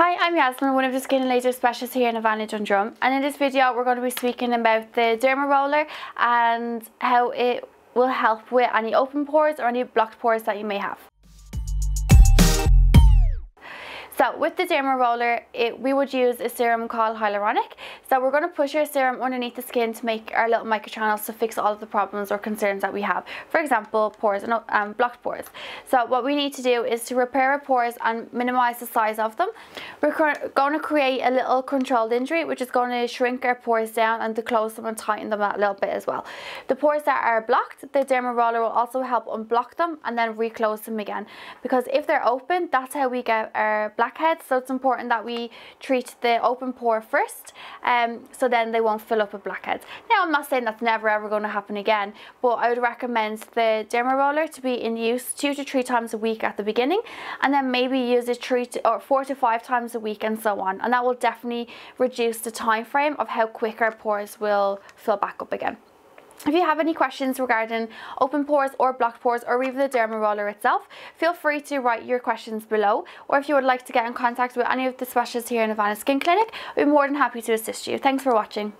Hi, I'm Yasmin, one of the skin and laser specialists here in Havana Digital Media, and in this video we're going to be speaking about the Derma Roller and how it will help with any open pores or any blocked pores that you may have. So with the Derma Roller, we would use a serum called hyaluronic. So we're going to push our serum underneath the skin to make our little microchannels to fix all of the problems or concerns that we have. For example, pores and blocked pores. So what we need to do is to repair our pores and minimize the size of them. We're going to create a little controlled injury, which is going to shrink our pores down and to close them and tighten them a little bit as well. The pores that are blocked, the Derma Roller will also help unblock them and then reclose them again. Because if they're open, that's how we get our blackheads. So it's important that we treat the open pore first, so then they won't fill up with blackheads. Now, I'm not saying that's never ever going to happen again, but I would recommend the Derma Roller to be in use 2 to 3 times a week at the beginning, and then maybe use it 4 to 5 times a week and so on, and that will definitely reduce the time frame of how quick our pores will fill back up again. If you have any questions regarding open pores or blocked pores or even the Derma Roller itself, feel free to write your questions below, or if you would like to get in contact with any of the specialists here in Havana Skin Clinic, we'd be more than happy to assist you. Thanks for watching.